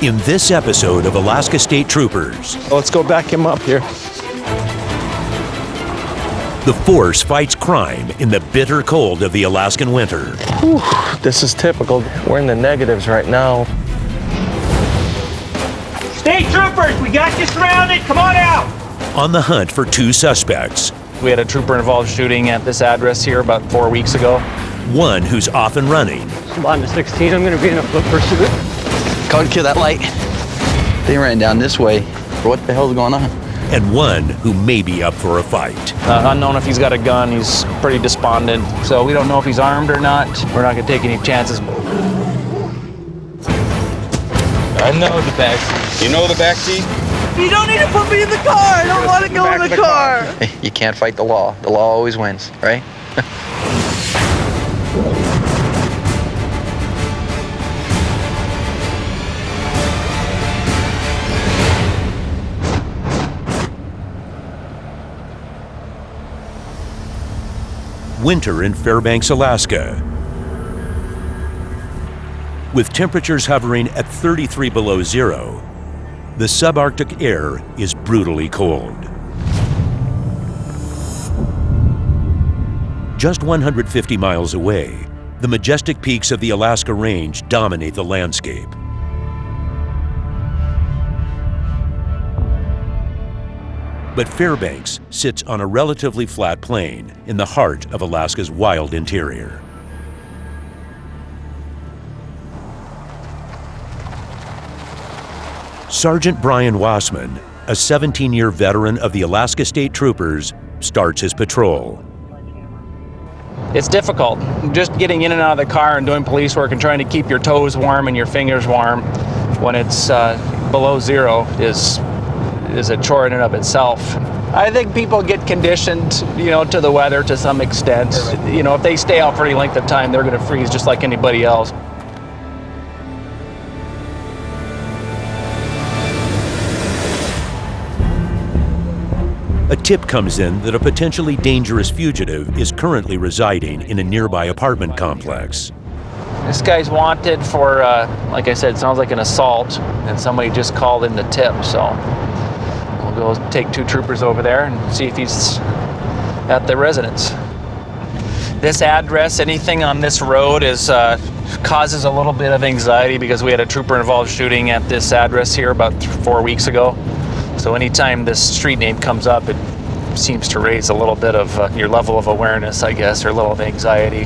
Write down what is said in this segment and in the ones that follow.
In this episode of Alaska State Troopers, Let's go back him up here. the force fights crime in the bitter cold of the Alaskan winter. Whew, this is typical. We're in the negatives right now. State troopers, we got you surrounded. Come on out. On the hunt for two suspects. We had a trooper-involved shooting at this address here about 4 weeks ago. One who's off and running, On the 16, I'm going to be in a foot pursuit. Go and kill that light. They ran down this way. What the hell's going on? and one who may be up for a fight. Unknown if he's got a gun. He's pretty despondent. So we don't know if he's armed or not. We're not going to take any chances. I know the backseat. You know the backseat? You don't need to put me in the car. I don't want to go in the car. You can't fight the law. The law always wins, right? Winter in Fairbanks, Alaska. With temperatures hovering at 33 below zero, the subarctic air is brutally cold. Just 150 miles away, the majestic peaks of the Alaska Range dominate the landscape. But Fairbanks sits on a relatively flat plain in the heart of Alaska's wild interior. Sergeant Brian Wassman, a 17-year veteran of the Alaska State Troopers, starts his patrol. It's difficult. Just getting in and out of the car and doing police work and trying to keep your toes warm and your fingers warm when it's below zero is a chore in and of itself. I think people get conditioned, to the weather to some extent. If they stay out for any length of time, they're going to freeze just like anybody else. A tip comes in that a potentially dangerous fugitive is currently residing in a nearby apartment complex. This guy's wanted for, like I said, it sounds like an assault, and somebody just called in the tip, so we'll go take two troopers over there and see if he's at the residence. This address, anything on this road causes a little bit of anxiety because we had a trooper-involved shooting at this address here about 4 weeks ago. So anytime this street name comes up, it seems to raise a little bit of your level of awareness, I guess, or a little of anxiety.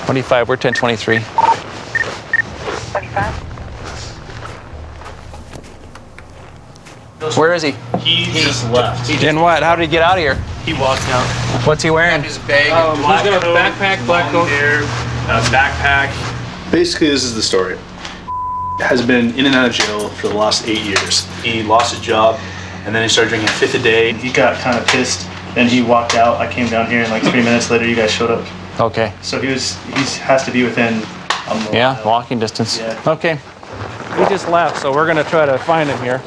We're 1023. 25. Where is he? He just left. In what? How did he get out of here? He walked out. What's he wearing? His bag. He's got a backpack, black coat, backpack. Basically, this is the story. Has been in and out of jail for the last 8 years. He lost his job, and then he started drinking a fifth a day. He got kind of pissed. Then he walked out. I came down here, and like 3 minutes later, you guys showed up. Okay. So he has to be within a mile. Yeah, walking distance. Yeah. Okay. He just left, so we're going to try to find him here.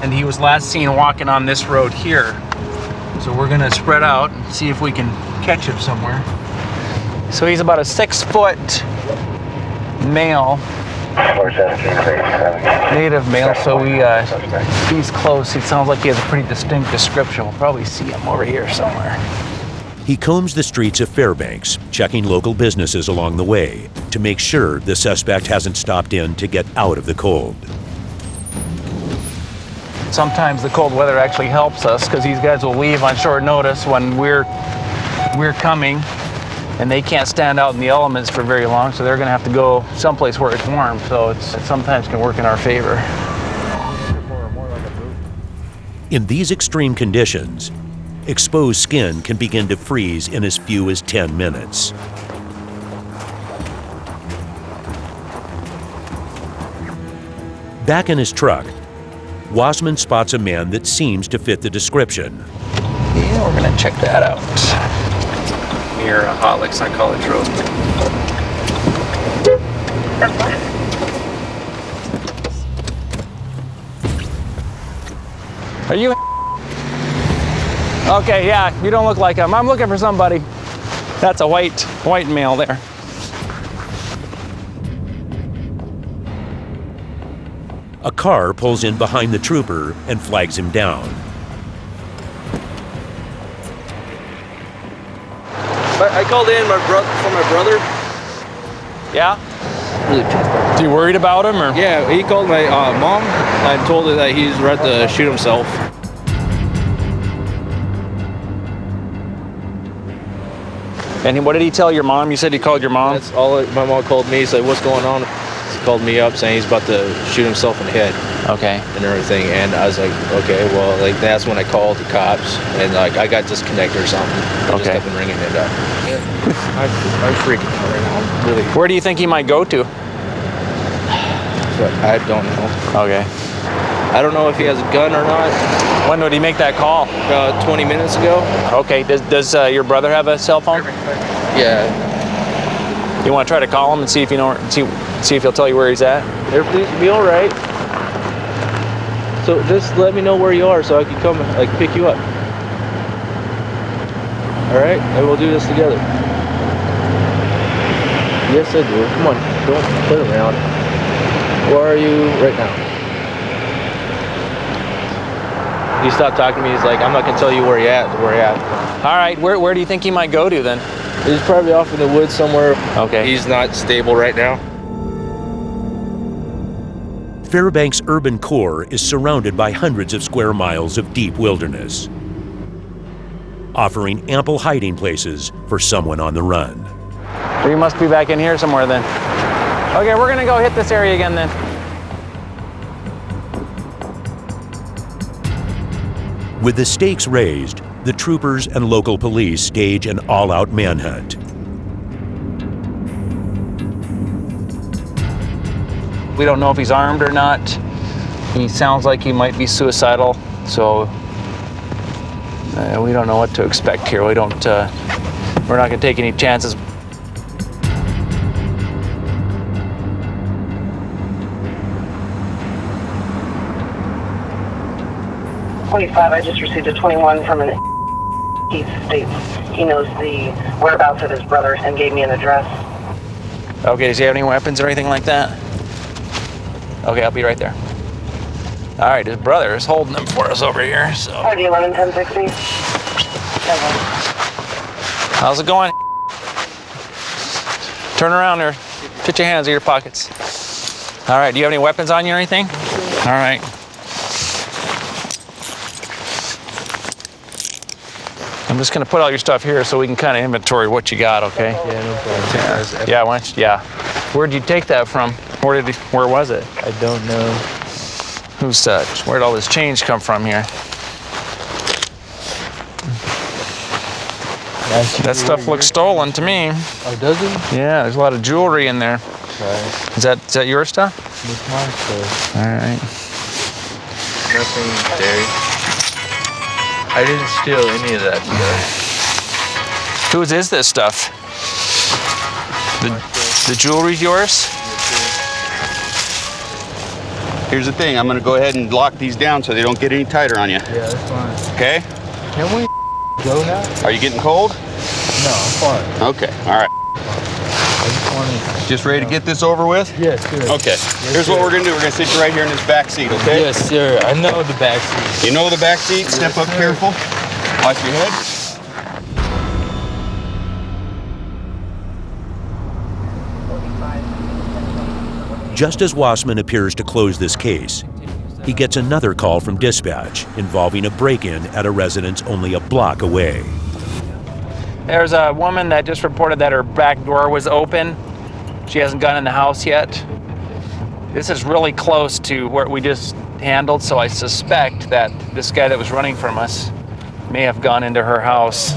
And he was last seen walking on this road here. So we're gonna spread out and see if we can catch him somewhere. So he's about a 6 foot male, native male, so he's close. It sounds like he has a pretty distinct description. We'll probably see him over here somewhere. He combs the streets of Fairbanks, checking local businesses along the way to make sure the suspect hasn't stopped in to get out of the cold. Sometimes the cold weather actually helps us because these guys will leave on short notice when we're coming, and they can't stand out in the elements for very long, so they're going to have to go someplace where it's warm. So it sometimes can work in our favor. In these extreme conditions, exposed skin can begin to freeze in as few as 10 minutes. Back in his truck, Wassman spots a man that seems to fit the description. Yeah, we're going to check that out. Near Hot Licks on College Road. Are you? Okay, yeah, you don't look like him. I'm looking for somebody. That's a white male there. A car pulls in behind the trooper and flags him down. I called in for my brother. Yeah? Are you worried about him or? Yeah, he called my mom and told her that he's ready to shoot himself. And what did he tell your mom? You said he called your mom? That's all my mom called me. He said, what's going on? He called me up saying he's about to shoot himself in the head. Okay. And everything. And I was like, okay, well, like that's when I called the cops and like I got disconnected or something. I just kept ringing it up. I'm freaking out right now. Really. Where do you think he might go to? But I don't know. Okay. I don't know if he has a gun or not. When would he make that call? About 20 minutes ago. Okay. Does your brother have a cell phone? Yeah. You want to try to call him and see if you know, see if he'll tell you where he's at? Everything's gonna be all right. So just let me know where you are so I can come and like pick you up. All right, and we'll do this together. Yes, I do. Come on, don't play around. Where are you right now? He stopped talking to me. He's like, I'm not gonna tell you where you're at. All right. Where do you think he might go to then? He's probably off in the woods somewhere. Okay. He's not stable right now. Fairbanks' urban core is surrounded by hundreds of square miles of deep wilderness, offering ample hiding places for someone on the run. So you must be back in here somewhere then. Okay, we're gonna go hit this area again then. With the stakes raised, the troopers and local police stage an all-out manhunt. We don't know if he's armed or not. He sounds like he might be suicidal, so we don't know what to expect here. We're not gonna take any chances. I just received a 21 from an he states he knows the whereabouts of his brother and gave me an address. Okay, does he have any weapons or anything like that? Okay, I'll be right there. All right, his brother is holding them for us over here, so. 11 1060. How's it going? Turn around there. Put your hands in your pockets. All right, do you have any weapons on you or anything? All right. I'm just gonna put all your stuff here so we can kind of inventory what you got, okay? Yeah, no problem. Yeah, why don't you, yeah. Where'd you take that from? Where was it? I don't know. Who's that? Where'd all this change come from here? That stuff looks stolen to me. Oh, does it? Yeah, there's a lot of jewelry in there. Right. Is that your stuff? It's my stuff. All right. Nothing there. I didn't steal any of that stuff. Whose is this stuff? The jewelry's yours? Here's the thing, I'm gonna go ahead and lock these down so they don't get any tighter on you. Yeah, that's fine. Okay? Can we go now? Are you getting cold? No, I'm fine. Okay, all right. I just wanted... Just ready to get this over with? Yes, sir. Okay, here's what we're gonna do. We're gonna sit you right here in this back seat, okay? Yes, sir. I know the back seat. You know the back seat? Step up careful. Watch your head. Just as Wassman appears to close this case, he gets another call from dispatch involving a break-in at a residence only a block away. There's a woman that just reported that her back door was open. She hasn't gone in the house yet. This is really close to what we just handled, so I suspect that this guy that was running from us may have gone into her house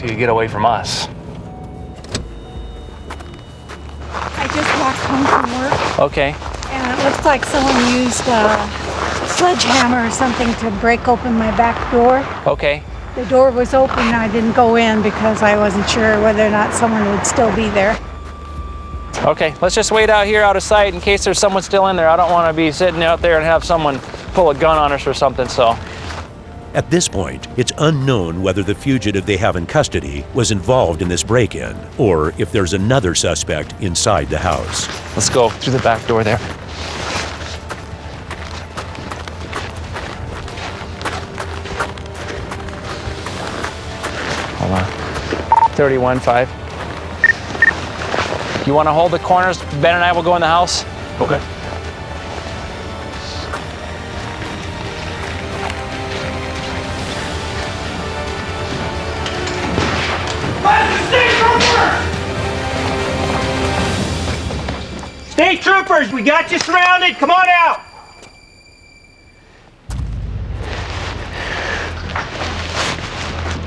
to get away from us. I just walked home from work. Okay. And it looks like someone used a sledgehammer or something to break open my back door. Okay. The door was open and I didn't go in because I wasn't sure whether or not someone would still be there. Okay, let's just wait out here out of sight in case there's someone still in there. I don't want to be sitting out there and have someone pull a gun on us or something, so. At this point, it's unknown whether the fugitive they have in custody was involved in this break-in, or if there's another suspect inside the house. Let's go through the back door there. Hold on. 31.5. You want to hold the corners? Ben and I will go in the house. Okay. State troopers, we got you surrounded. Come on out.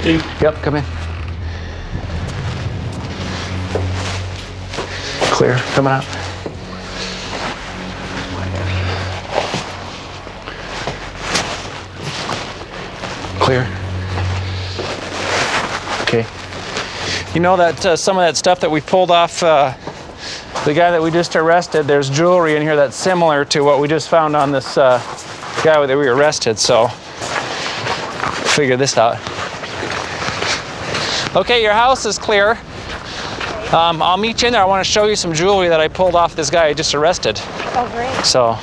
Yep, come in. Clear, coming out. Clear. Okay. You know that some of that stuff that we pulled off the guy that we just arrested, there's jewelry in here that's similar to what we just found on this guy that we arrested, so figure this out. Okay, your house is clear. I'll meet you in there. I want to show you some jewelry that I pulled off this guy I just arrested. Oh, great. So,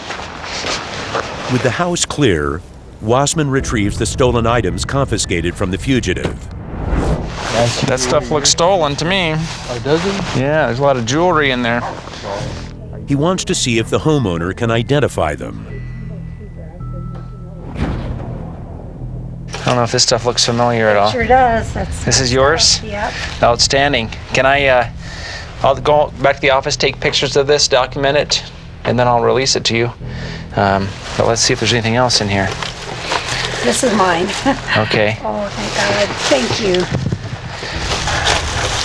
With the house clear, Wassman retrieves the stolen items confiscated from the fugitive. that stuff looks stolen to me. Oh, does it? Yeah, there's a lot of jewelry in there. He wants to see if the homeowner can identify them. I don't know if this stuff looks familiar at all. Sure does. This is yours? Yep. Outstanding. Can I, I'll go back to the office, take pictures of this, document it, and then I'll release it to you. But let's see if there's anything else in here. This is mine. Okay. Oh, thank God. Thank you.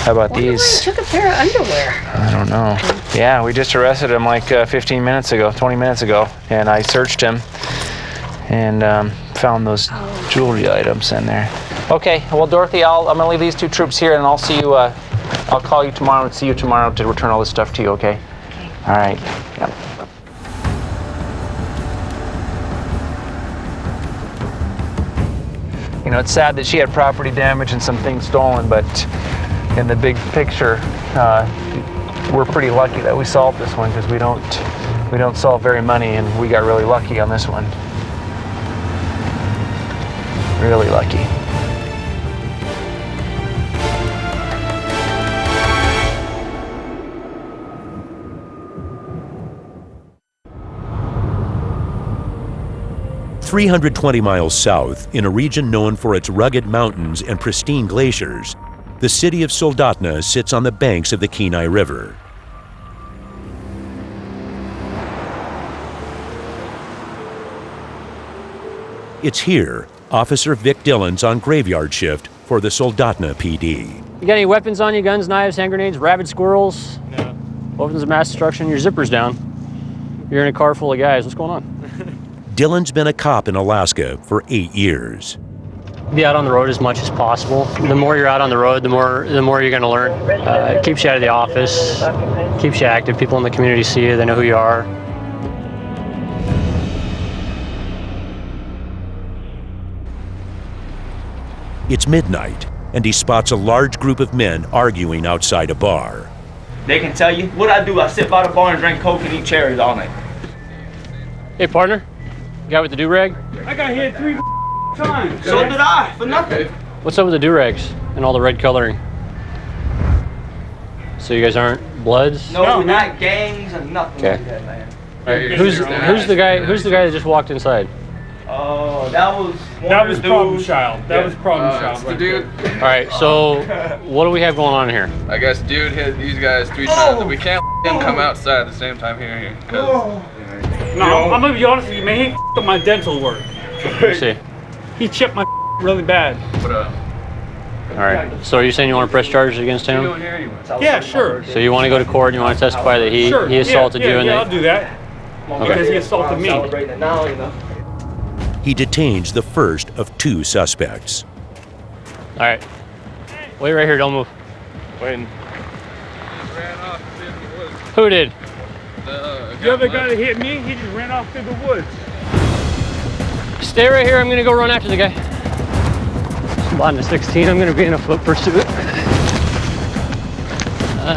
How about Wonder why these? I took a pair of underwear. I don't know. Yeah, we just arrested him like 15 minutes ago, 20 minutes ago, and I searched him and found those jewelry items in there. Okay, well, Dorothy, I'm gonna leave these two troops here, and I'll see you. I'll call you tomorrow and see you tomorrow to return all this stuff to you. Okay. Okay. All right. Yep. You know, it's sad that she had property damage and some things stolen, but in the big picture, we're pretty lucky that we solved this one, because we don't solve very many, and we got really lucky on this one. Really lucky. "320 miles south, in a region known for its rugged mountains and pristine glaciers, the city of Soldotna sits on the banks of the Kenai River. It's here Officer Vic Dillon's on graveyard shift for the Soldotna PD. You got any weapons on you? Guns, knives, hand grenades, rabid squirrels? No. Weapons of mass destruction? Your zipper's down. You're in a car full of guys. What's going on? Dillon's been a cop in Alaska for 8 years. Be out on the road as much as possible. The more you're out on the road, the more you're going to learn. It keeps you out of the office, keeps you active. People in the community see you, they know who you are. It's midnight, and he spots a large group of men arguing outside a bar. They can tell you what I do. I sit by the bar and drink Coke and eat cherries all night. Hey, partner. Guy with the do-rag? I got hit 3 times. So did I, for nothing. What's up with the do-rags and all the red coloring? So you guys aren't Bloods? No, we're not gangs and nothing like that, man. Right. Who's the guy that just walked inside? Oh, that was Problem Child. That was Problem Child. It's the dude. All right, so what do we have going on here? I guess dude hit these guys 3 times, and we can't come outside at the same time here. No, I'm gonna be honest with you, man. He f***ed up my dental work. Let's see. He chipped my really bad. All right. So are you saying you want to press charges against him? Yeah, sure. So you want to go to court and you want to testify that he assaulted you? Yeah, I'll do that. Okay. Because he assaulted me. He detains the first of 2 suspects. All right. Wait right here. Don't move. Waiting. Who did? The other guy that hit me, he just ran off through the woods. Stay right here. I'm going to go run after the guy. On the 16, I'm going to be in a foot pursuit.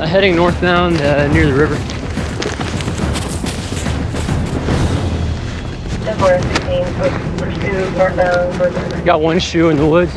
Heading northbound near the river. Got one shoe in the woods.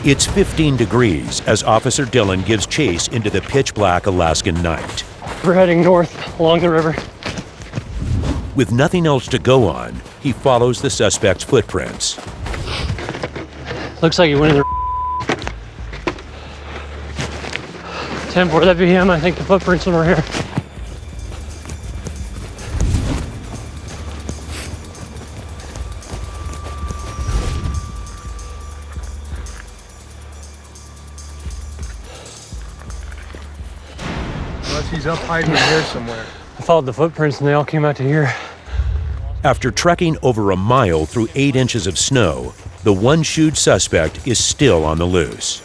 It's 15 degrees as Officer Dillon gives chase into the pitch-black Alaskan night. We're heading north along the river. With nothing else to go on, he follows the suspect's footprints. Looks like he went in the 10-4, that be him. I think the footprints are here. Unless he's up hiding in here somewhere. I followed the footprints and they all came out to here. After trekking over a mile through 8 inches of snow, the one-shoed suspect is still on the loose.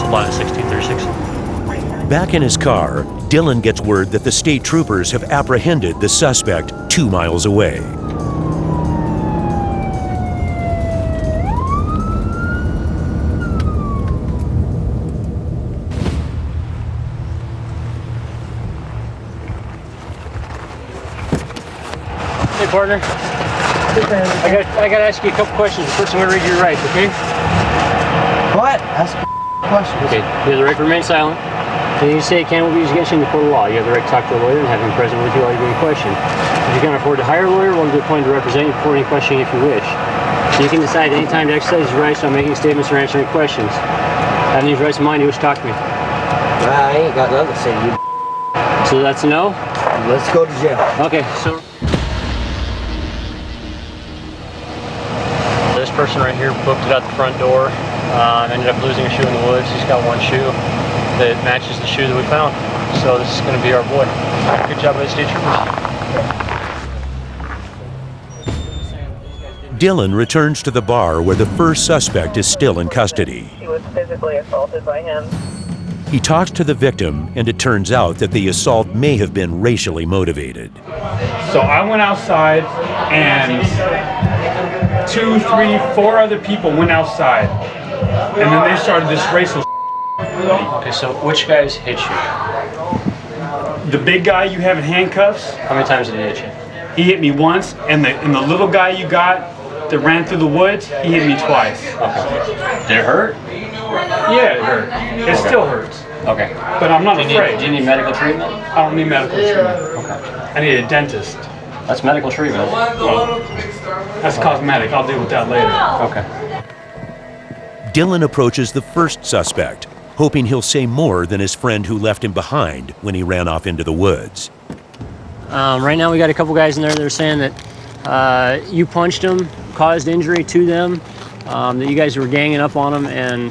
Line 1636. Back in his car, Dillon gets word that the state troopers have apprehended the suspect 2 miles away. Hey, partner. I got to ask you a couple questions. First, I'm going to read your rights, okay? What? Ask a question. Okay. You have the right to remain silent. Anything you say can be used against you in the court of law. You have the right to talk to a lawyer and have him present with you while you're being questioned. If you can't afford to hire a lawyer, one will be appointed to represent you before any questioning if you wish. So you can decide any time to exercise your rights on making statements or answering questions. Having these rights in mind, you wish to talk to me. I ain't got nothing to say to you. So that's a no? Let's go to jail. Okay, so this person right here booked it out the front door. Ended up losing a shoe in the woods. He's got one shoe that matches the shoe that we found. So this is going to be our boy. Good job by the state troopers. Dillon returns to the bar where the first suspect is still in custody. She was physically assaulted by him. He talks to the victim, and it turns out that the assault may have been racially motivated. So I went outside, and 2, 3, 4 other people went outside, and then they started this racial. Okay, so which guys hit you? The big guy you have in handcuffs. How many times did he hit you? He hit me once, and the little guy you got that ran through the woods, he hit me twice. Okay. Did it hurt? Yeah, it hurt. It still hurts. Okay. But I'm not afraid. Do you need medical treatment? I don't need medical treatment. Okay. I need a dentist. That's medical treatment. Well, that's cosmetic. I'll deal with that later. Okay. Dillon approaches the first suspect, hoping he'll say more than his friend who left him behind when he ran off into the woods. Right now we got a couple guys in there that are saying that you punched them, caused injury to them, that you guys were ganging up on them, and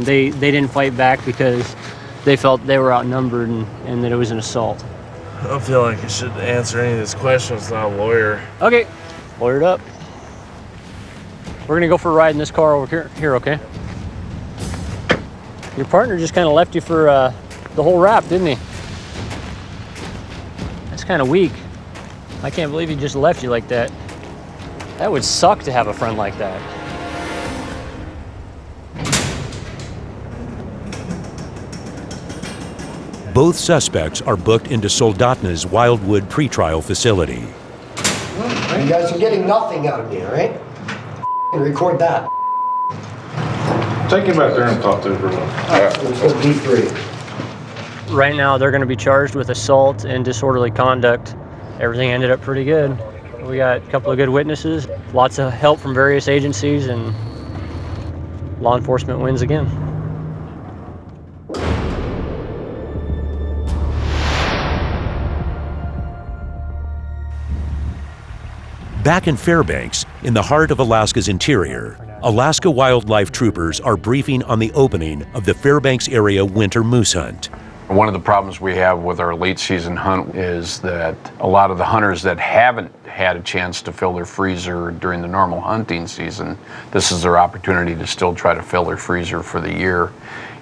they didn't fight back because they felt they were outnumbered and that it was an assault. I don't feel like you should answer any of these questions, not a lawyer. Okay, lawyered up. We're gonna go for a ride in this car over here, okay? Your partner just kind of left you for the whole rap, didn't he? That's kind of weak. I can't believe he just left you like that. That would suck to have a friend like that. Both suspects are booked into Soldatna's Wildwood pretrial facility. You guys are getting nothing out of me, all right? Record that. Take him back there and talk to everyone. All right, let's go D3. Right now, they're going to be charged with assault and disorderly conduct. Everything ended up pretty good. We got a couple of good witnesses, lots of help from various agencies, and law enforcement wins again. Back in Fairbanks, in the heart of Alaska's interior, Alaska wildlife troopers are briefing on the opening of the Fairbanks area winter moose hunt. One of the problems we have with our late season hunt is that a lot of the hunters that haven't had a chance to fill their freezer during the normal hunting season, this is their opportunity to still try to fill their freezer for the year.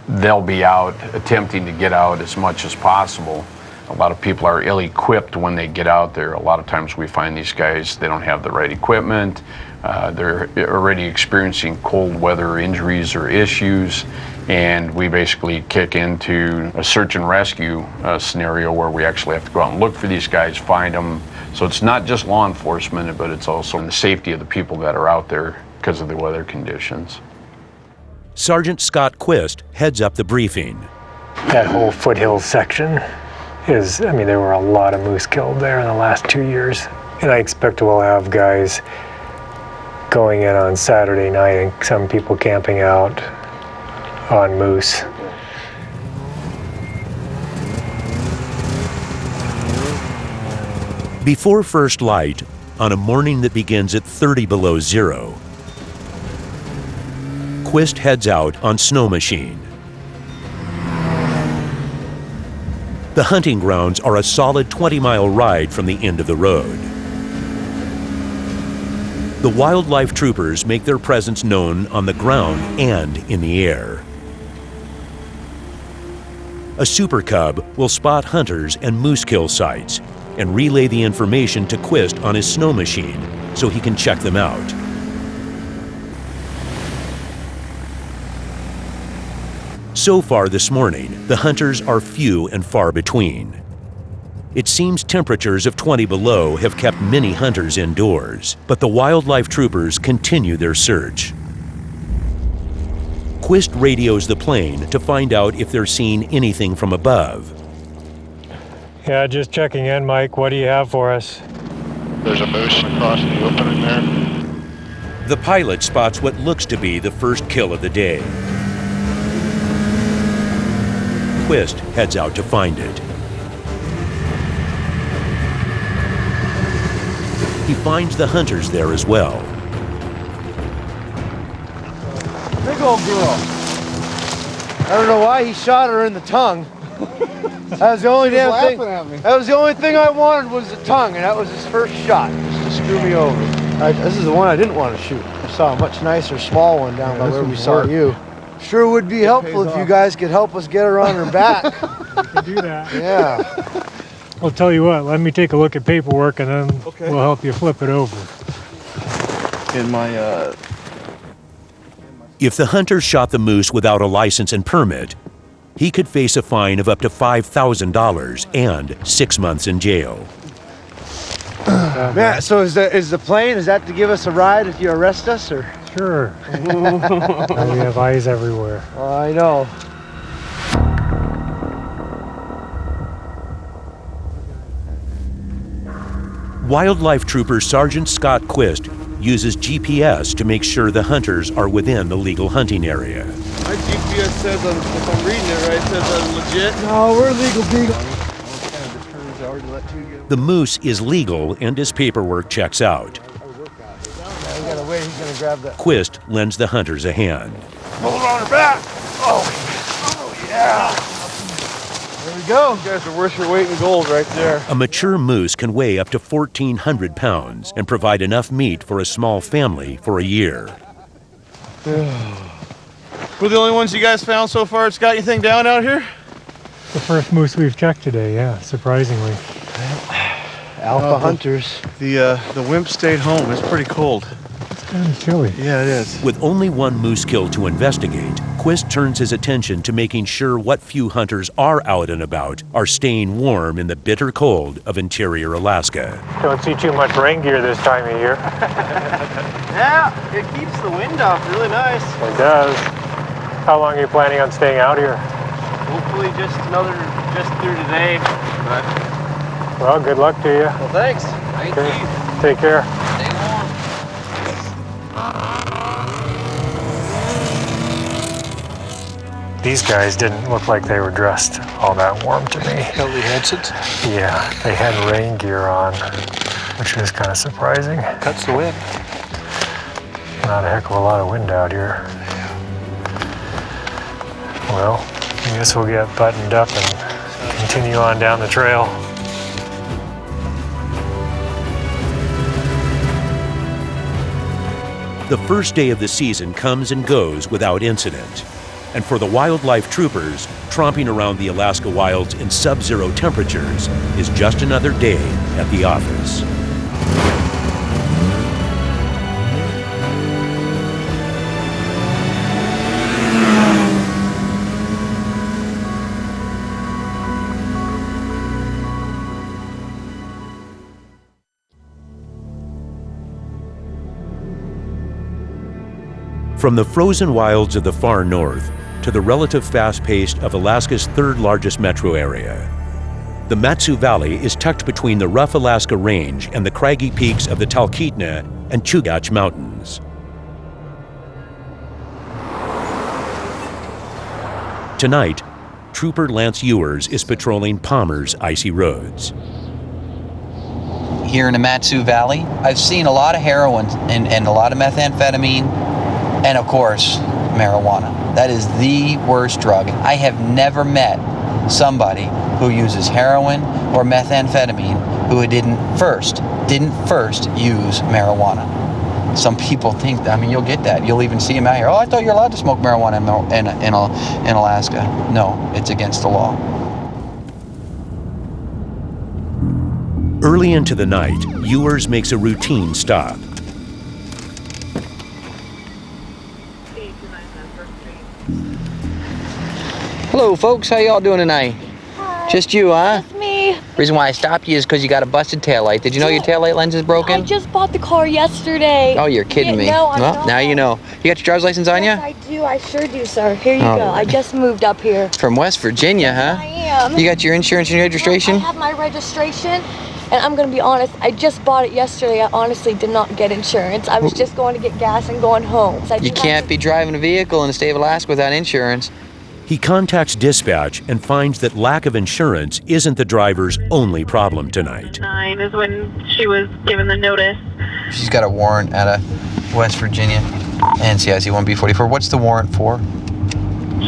They'll be out attempting to get out as much as possible. A lot of people are ill-equipped when they get out there. A lot of times we find these guys, they don't have the right equipment. They're already experiencing cold weather injuries or issues, and we basically kick into a search and rescue scenario where we actually have to go out and look for these guys, find them. So it's not just law enforcement, but it's also the safety of the people that are out there because of the weather conditions. Sergeant Scott Quist heads up the briefing. That whole foothills section is, I mean, there were a lot of moose killed there in the last 2 years. And I expect we'll have guys going in on Saturday night and some people camping out on moose. Before first light, on a morning that begins at 30 below zero, Quist heads out on Snow Machine. The hunting grounds are a solid 20-mile ride from the end of the road. The wildlife troopers make their presence known on the ground and in the air. A super cub will spot hunters and moose kill sites and relay the information to Quist on his Snow Machine so he can check them out. So far this morning, the hunters are few and far between. It seems temperatures of 20 below have kept many hunters indoors, but the wildlife troopers continue their search. Quist radios the plane to find out if they're seeing anything from above. Yeah, just checking in, Mike. What do you have for us? There's a moose across the opening there. The pilot spots what looks to be the first kill of the day. Quist heads out to find it. He finds the hunters there as well. Big old girl. I don't know why he shot her in the tongue. That was the only damn thing. That was the only thing I wanted was the tongue, and that was his first shot, just to screw me over. This is the one I didn't want to shoot. I saw a much nicer, small one down by where we saw you. Sure would be helpful if you guys could help us get her on her back. We can do that. Yeah. I'll tell you what, let me take a look at paperwork and then we'll help you flip it over. In my, If the hunter shot the moose without a license and permit, he could face a fine of up to $5,000 and 6 months in jail. Man, so is the plane, is that to give us a ride if you arrest us, or? Sure. We have eyes everywhere. Oh, I know. Wildlife Trooper Sergeant Scott Quist uses GPS to make sure the hunters are within the legal hunting area. My GPS says, if I'm reading it right, it says I'm legit. No, we're legal beagle. The moose is legal and his paperwork checks out. We gotta wait, he's gonna grab that. Quist lends the hunters a hand. Hold on her back. Oh yeah. There we go. You guys are worth your weight in gold right there. A mature moose can weigh up to 1,400 pounds and provide enough meat for a small family for a year. We're the only ones you guys found so far that's got anything down out here? The first moose we've checked today, yeah, surprisingly. Alpha hunters. The wimp stayed home. It's pretty cold. It's kind of chilly. Yeah, it is. With only one moose kill to investigate, Quist turns his attention to making sure what few hunters are out and about are staying warm in the bitter cold of interior Alaska. Don't see too much rain gear this time of year. Yeah, it keeps the wind off really nice. It does. How long are you planning on staying out here? Hopefully just through today. Well, good luck to you. Well, thanks. Thank you. Take care. Stay warm. These guys didn't look like they were dressed all that warm to me. Helly Hansons? Yeah, they had rain gear on, which was kind of surprising. Cuts the wind. Not a heck of a lot of wind out here. Well, I guess we'll get buttoned up and continue on down the trail. The first day of the season comes and goes without incident. And for the wildlife troopers, tromping around the Alaska wilds in sub-zero temperatures is just another day at the office. From the frozen wilds of the far north to the relative fast-paced of Alaska's third largest metro area, the Matsu Valley is tucked between the rough Alaska Range and the craggy peaks of the Talkeetna and Chugach Mountains. Tonight, Trooper Lance Ewers is patrolling Palmer's icy roads. Here in the Matsu Valley, I've seen a lot of heroin and a lot of methamphetamine, and of course, marijuana. That is the worst drug. I have never met somebody who uses heroin or methamphetamine who didn't first use marijuana. Some people think, I mean, you'll get that. You'll even see them out here. Oh, I thought you're allowed to smoke marijuana in Alaska. No, it's against the law. Early into the night, Ewers makes a routine stop. Hello, folks. How y'all doing tonight? Hi. Just you, huh? Just me. Reason why I stopped you is because you got a busted taillight. Did you know your taillight lens is broken? I just bought the car yesterday. Oh, you're kidding me. No, I'm not. Now you know. You got your driver's license on you? Yes, I do. I sure do, sir. Here you go. I just moved up here. From West Virginia, huh? I am. You got your insurance and your registration? I have my registration. And I'm going to be honest, I just bought it yesterday. I honestly did not get insurance. I was just going to get gas and going home. So you can't be driving a vehicle in the state of Alaska without insurance. He contacts dispatch and finds that lack of insurance isn't the driver's only problem tonight. 9 is when she was given the notice. She's got a warrant out of West Virginia, NCIC 1B44. What's the warrant for?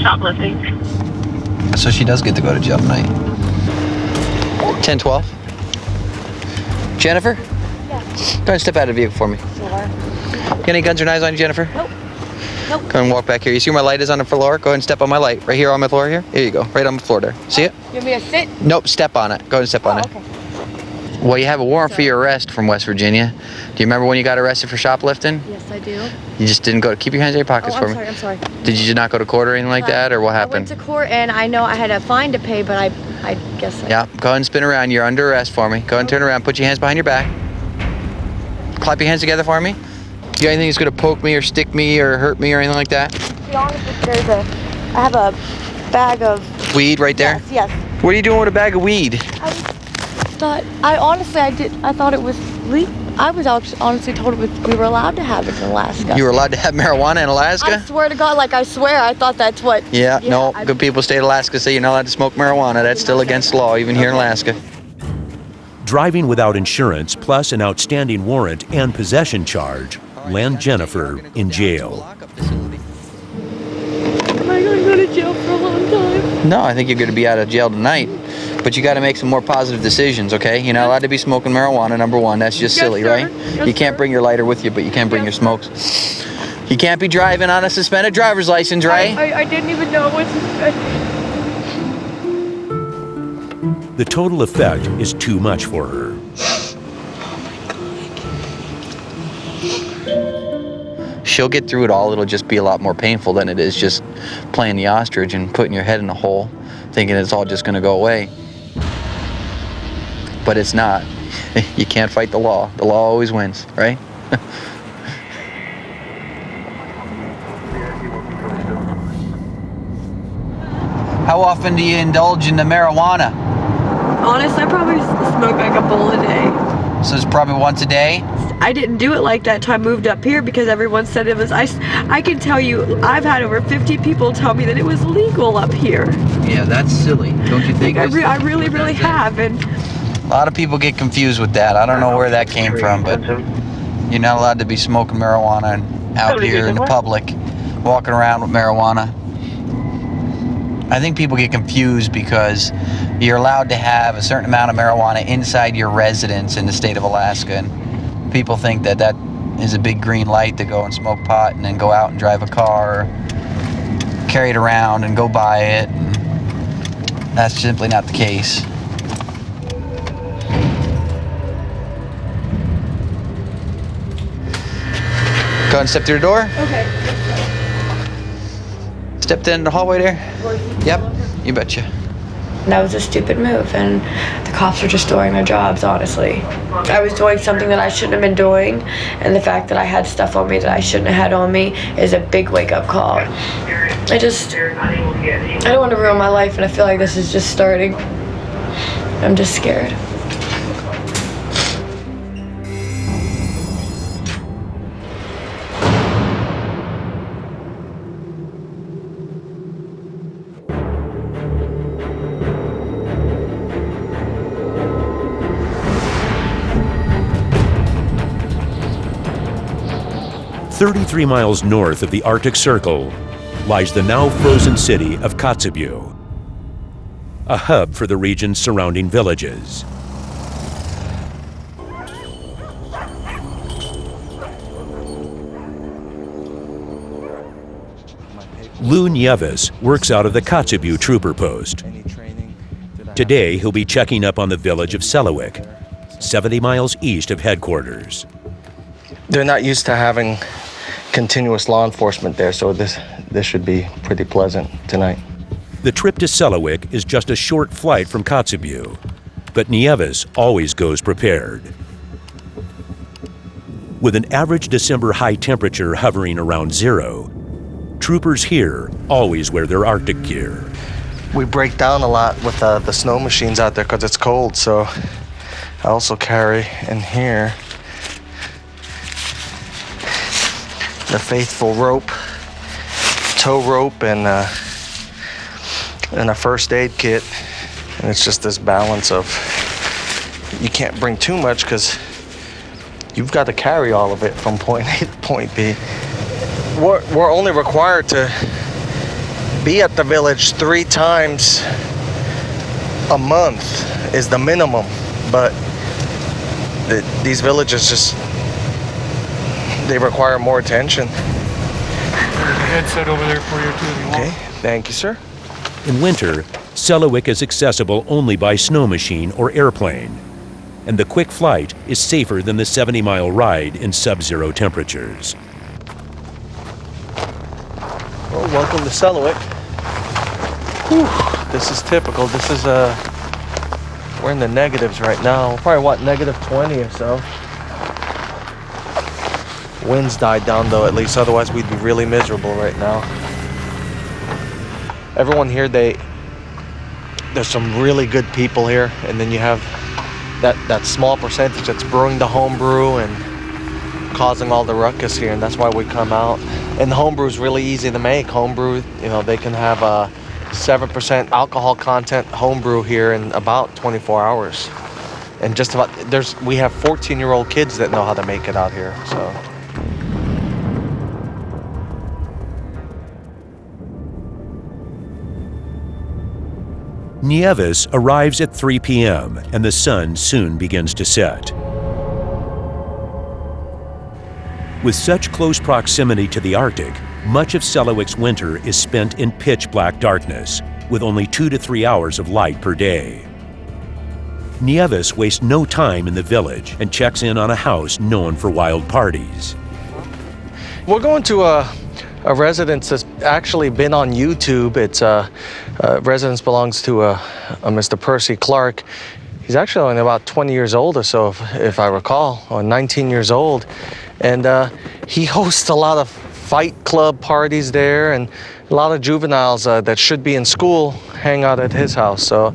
Shoplifting. So she does get to go to jail tonight. 10-12. Jennifer? Yeah. Go ahead and step out of the vehicle for me. Sure. Got any guns or knives on you, Jennifer? Nope. Nope. Go ahead and walk back here. You see where my light is on the floor? Go ahead and step on my light. Right here on my floor here. Here you go. Right on the floor there. See it? You want me to sit? Nope. Step on it. Go ahead and step on it. Okay. Well, you have a warrant for your arrest from West Virginia. Do you remember when you got arrested for shoplifting? Yes, I do. You just didn't go. Keep your hands in your pockets for me. I'm sorry. Did you not go to court or anything like that, or what happened? I went to court and I know I had a fine to pay, but I guess I... Yeah. Go ahead and spin around. You're under arrest for me. Go ahead and turn around. Put your hands behind your back. Clap your hands together for me. You got anything that's gonna poke me or stick me or hurt me or anything like that? To be honest, I have a bag of... Weed right there? Yes. What are you doing with a bag of weed? I thought it was legal. I was honestly told we were allowed to have it in Alaska. You were allowed to have marijuana in Alaska? I swear to God, I swear, I thought that's what... Yeah, no, good people state of Alaska say you're not allowed to smoke marijuana. That's still against the law, even here in Alaska. Driving without insurance, plus an outstanding warrant and possession charge, land Jennifer in jail. Am I going to go to jail for a long time? No, I think you're going to be out of jail tonight. But you got to make some more positive decisions, okay? You're not allowed to be smoking marijuana, number one. That's just silly, right? You can't bring your lighter with you, but you can bring your smokes. You can't be driving on a suspended driver's license, right? I didn't even know it was suspended. The total effect is too much for her. She'll get through it all. It'll just be a lot more painful than it is just playing the ostrich and putting your head in a hole, thinking it's all just going to go away. But it's not. You can't fight the law. The law always wins, right? How often do you indulge in the marijuana? Honest, I probably smoke like a bowl a day. So it's probably once a day? I didn't do it like that until I moved up here because everyone said it was. I can tell you, I've had over 50 people tell me that it was legal up here. Yeah, that's silly, don't you think? I really have. And a lot of people get confused with that. I don't know where that came from, but you're not allowed to be smoking marijuana out here in the public, walking around with marijuana. I think people get confused because you're allowed to have a certain amount of marijuana inside your residence in the state of Alaska, and people think that that is a big green light to go and smoke pot and then go out and drive a car, or carry it around and go buy it. And that's simply not the case. Go ahead and step through the door. Okay. Stepped in the hallway there? Yep, you betcha. That was a stupid move, and the cops are just doing their jobs, honestly. I was doing something that I shouldn't have been doing, and the fact that I had stuff on me that I shouldn't have had on me is a big wake-up call. I don't want to ruin my life, and I feel like this is just starting. I'm just scared. "33 miles north of the Arctic Circle lies the now frozen city of Kotzebue, a hub for the region's surrounding villages. Lou Nieves works out of the Kotzebue Trooper Post. Today, he'll be checking up on the village of Selawik, 70 miles east of headquarters. They're not used to having continuous law enforcement there, so this should be pretty pleasant tonight. The trip to Selawik is just a short flight from Kotzebue, but Nieves always goes prepared. With an average December high temperature hovering around 0, troopers here always wear their Arctic gear. We break down a lot with the snow machines out there because it's cold, so I also carry in here the faithful rope, tow rope, and a first aid kit. And it's just this balance of, you can't bring too much because you've got to carry all of it from point A to point B. We're only required to be at the village 3 times a month is the minimum, but these villages just, they require more attention. There's a headset over there for you too if you want. Okay, thank you, sir. In winter, Selawik is accessible only by snow machine or airplane, and the quick flight is safer than the 70-mile ride in sub-zero temperatures. Well, welcome to Selawik. Whew, this is typical. This is we're in the negatives right now. Probably what, -20 or so. Winds died down though, at least, otherwise we'd be really miserable right now. Everyone here, there's some really good people here, and then you have that small percentage that's brewing the homebrew and causing all the ruckus here, and that's why we come out. And the homebrew is really easy to make. Homebrew, you know, they can have a 7% alcohol content homebrew here in about 24 hours. And just about, we have 14-year-old kids that know how to make it out here, so. Nieves arrives at 3 p.m. and the sun soon begins to set. With such close proximity to the Arctic, much of Selawik's winter is spent in pitch-black darkness, with only 2 to 3 hours of light per day. Nieves wastes no time in the village and checks in on a house known for wild parties. We're going to a residence that's actually been on YouTube. It's a residence belongs to a Mr. Percy Clark. He's actually only about 20 years old or so, if I recall, or 19 years old. And he hosts a lot of fight club parties there, and a lot of juveniles that should be in school hang out at his house. So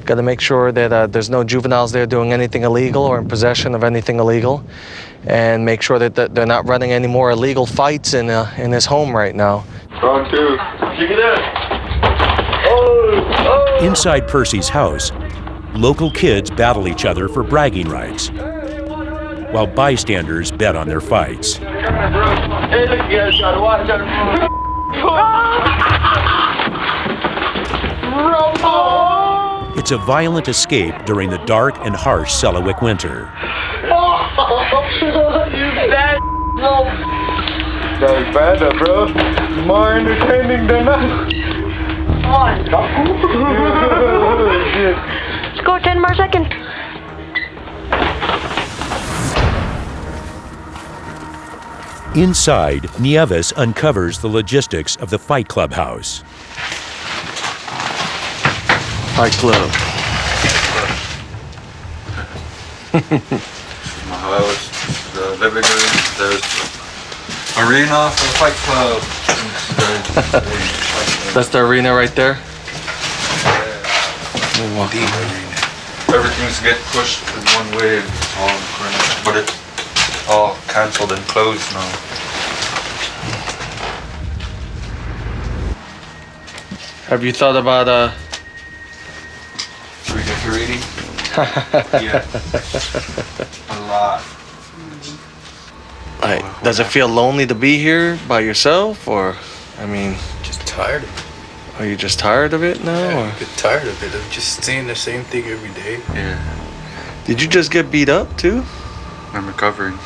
got to make sure that there's no juveniles there doing anything illegal or in possession of anything illegal, and make sure that they're not running any more illegal fights in his home right now. Inside Percy's house, local kids battle each other for bragging rights, while bystanders bet on their fights. It's a violent escape during the dark and harsh Selawik winter. That is better, bro. More entertaining than us. Let's go 10 more seconds. Inside, Nieves uncovers the logistics of the Fight Club house. Fight Club. My house, the living room, there's the arena for the Fight Club. That's the arena right there? The arena. Everything's getting pushed in one way, it's all crazy, but it's all cancelled and closed now. Have you thought about redecorating? Yeah. A lot. Does it feel lonely to be here by yourself, or, I mean... Just tired of it. Are you just tired of it now? Yeah, or? I get tired of it, of just seeing the same thing every day. Yeah. Did you just get beat up, too? I'm recovering.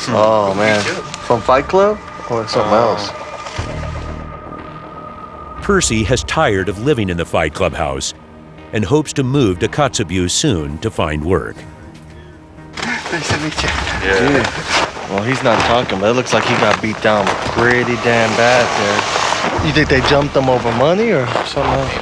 Oh, man. From Fight Club, or something else? Percy has tired of living in the Fight Club house and hopes to move to Kotzebue soon to find work. Nice to meet you. Yeah. Well, he's not talking, but it looks like he got beat down pretty damn bad there. You think they jumped him over money or something else?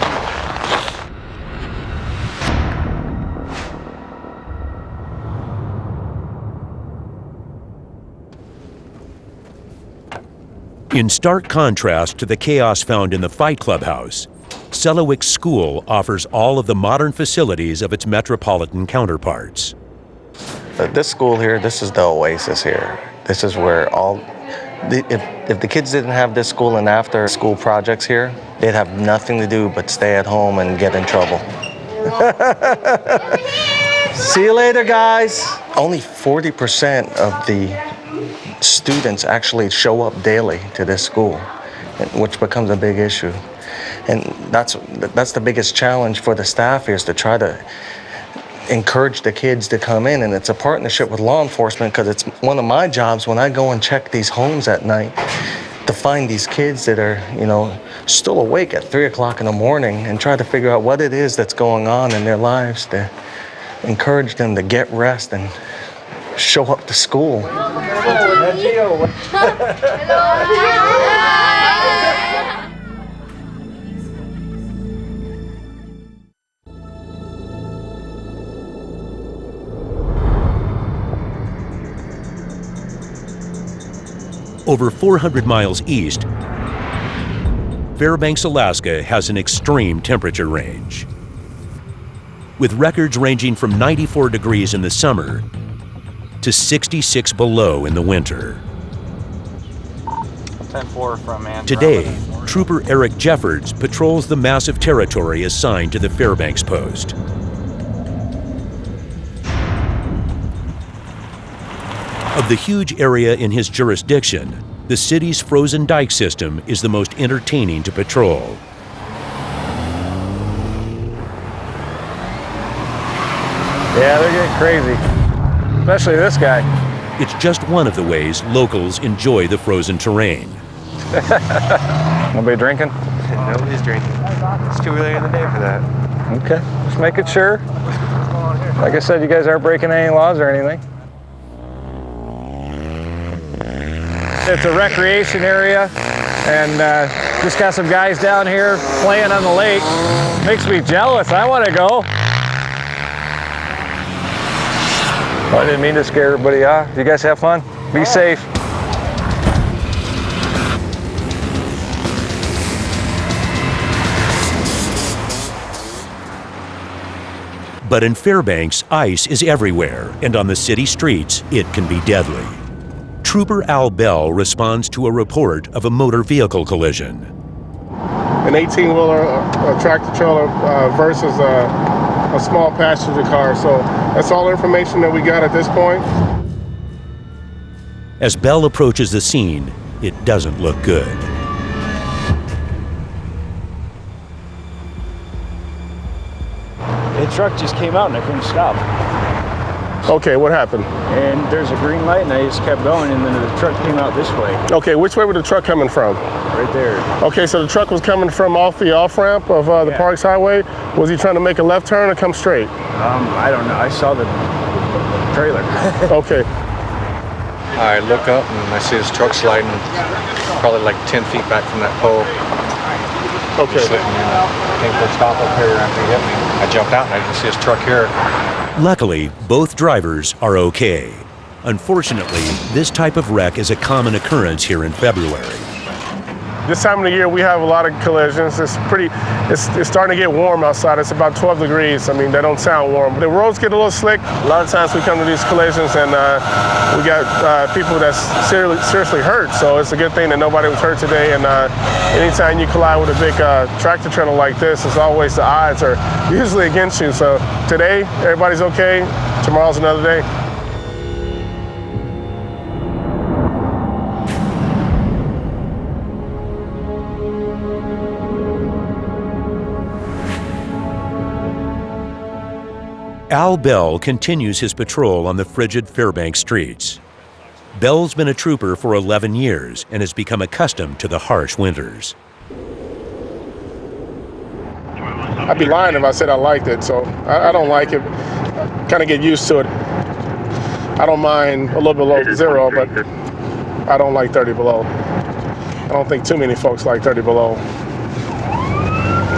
In stark contrast to the chaos found in the Fight Club house, Selawik School offers all of the modern facilities of its metropolitan counterparts. This school here, this is the oasis here. This is where if the kids didn't have this school and after school projects here, they'd have nothing to do but stay at home and get in trouble. See you later, guys. Only 40% of the students actually show up daily to this school, which becomes a big issue. And that's the biggest challenge for the staff here, is to try to encourage the kids to come in, and it's a partnership with law enforcement, because it's one of my jobs when I go and check these homes at night to find these kids that are, still awake at 3 o'clock in the morning and try to figure out what it is that's going on in their lives, to encourage them to get rest and show up to school. Over 400 miles east, Fairbanks, Alaska has an extreme temperature range, with records ranging from 94 degrees in the summer to 66 below in the winter. 10-4 from Andromeda. Today, Trooper Eric Jeffords patrols the massive territory assigned to the Fairbanks post. Of the huge area in his jurisdiction, the city's frozen dike system is the most entertaining to patrol. Yeah, they're getting crazy, especially this guy. It's just one of the ways locals enjoy the frozen terrain. Nobody drinking? Nobody's drinking. It's too early in the day for that. Okay, just making sure. Like I said, you guys aren't breaking any laws or anything. It's a recreation area, and just got some guys down here playing on the lake. Makes me jealous. I want to go. Well, I didn't mean to scare everybody off. You guys have fun? Be safe. But in Fairbanks, ice is everywhere, and on the city streets, it can be deadly. Trooper Al Bell responds to a report of a motor vehicle collision. An 18-wheeler tractor-trailer versus a small passenger car. So that's all the information that we got at this point. As Bell approaches the scene, it doesn't look good. The truck just came out and I couldn't stop. Okay, what happened? And there's a green light and I just kept going and then the truck came out this way. Okay, which way was the truck coming from? Right there. Okay, so the truck was coming from off the off-ramp of the Parks Highway. Was he trying to make a left turn or come straight? I don't know. I saw the trailer. Okay. I look up and I see his truck sliding probably like 10 feet back from that pole. Okay. I think they'll stop up here after he hit me. I jumped out and I can see his truck here. Luckily, both drivers are okay. Unfortunately, this type of wreck is a common occurrence here in February. This time of the year, we have a lot of collisions. It's starting to get warm outside. It's about 12 degrees. I mean, they don't sound warm. The roads get a little slick. A lot of times we come to these collisions and we got people that's seriously hurt. So it's a good thing that nobody was hurt today. And anytime you collide with a big tractor trailer like this, it's always the odds are usually against you. So today, everybody's okay. Tomorrow's another day. Al Bell continues his patrol on the frigid Fairbanks streets. Bell's been a trooper for 11 years and has become accustomed to the harsh winters. I'd be lying if I said I liked it, so I don't like it. Kind of get used to it. I don't mind a little below zero, but I don't like 30 below. I don't think too many folks like 30 below.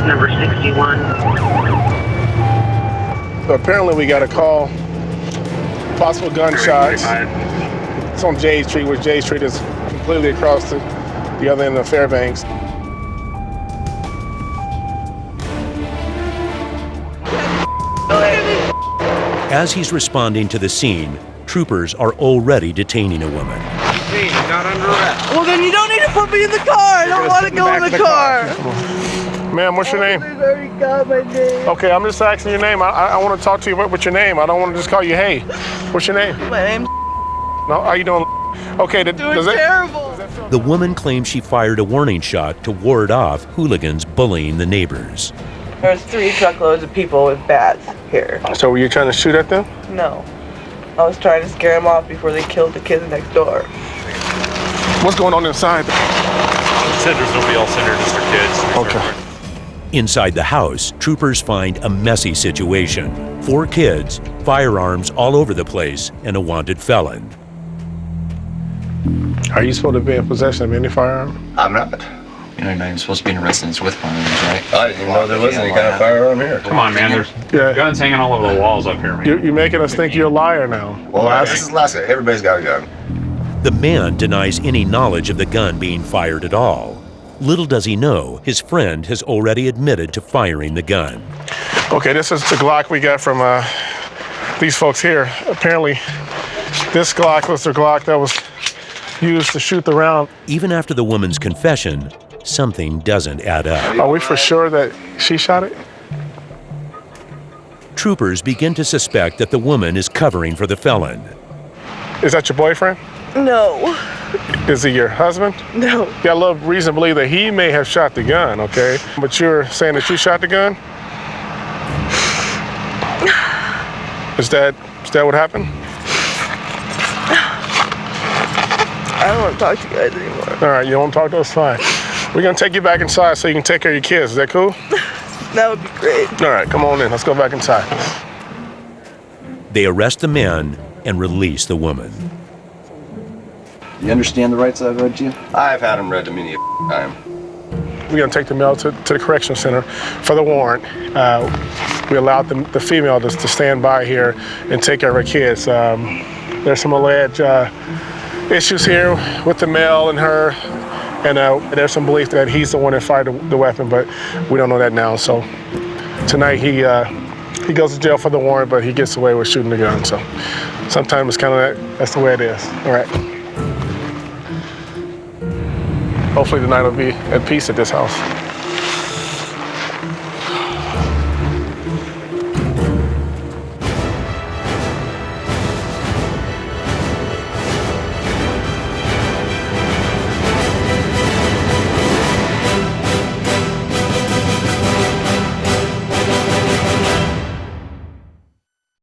Number 61. So apparently we got a call, possible gunshots. It's on J Street, which J Street is completely across the other end of Fairbanks. As he's responding to the scene, troopers are already detaining a woman. Not under arrest. Well, then you don't need to put me in the car. I don't want to go in the car. Ma'am, what's your name? They've already got my name. Okay, I'm just asking your name. I want to talk to you. What's your name? I don't want to just call you hey. What's your name? My name's No, how you doing? Okay, doing terrible. The woman claims she fired a warning shot to ward off hooligans bullying the neighbors. There's 3 truckloads of people with bats here. So were you trying to shoot at them? No. I was trying to scare them off before they killed the kids next door. What's going on inside? Said there's nobody else in there, just their kids. Okay. Inside the house, troopers find a messy situation. 4 kids, firearms all over the place, and a wanted felon. Are you supposed to be in possession of any firearm? I'm not. You're not even supposed to be in a residence with firearms, right? I didn't even know there was any kind of firearm here. Come on, man. There's guns hanging all over the walls up here, man. You're making us think you're a liar now. Well, this is Alaska. Everybody's got a gun. The man denies any knowledge of the gun being fired at all. Little does he know, his friend has already admitted to firing the gun. Okay, this is the Glock we got from these folks here. Apparently, this Glock was the Glock that was used to shoot the round. Even after the woman's confession, something doesn't add up. Are we for sure that she shot it? Troopers begin to suspect that the woman is covering for the felon. Is that your boyfriend? No. Is he your husband? No. You got a little reason to believe that he may have shot the gun, okay? But you're saying that you shot the gun? Is that what happened? I don't want to talk to you guys anymore. All right, you don't want to talk to us? Fine. We're going to take you back inside so you can take care of your kids. Is that cool? That would be great. All right, come on in. Let's go back inside. They arrest the man and release the woman. You understand the rights I've read to you? I've had them read to me time. We're going to take the male to the correctional center for the warrant. We allowed the female to stand by here and take care of her kids. There's some alleged issues here with the male and her, and there's some belief that he's the one that fired the weapon, but we don't know that now. So tonight he goes to jail for the warrant, but he gets away with shooting the gun. So sometimes it's kind of that's the way it is. All right. Hopefully tonight will be at peace at this house.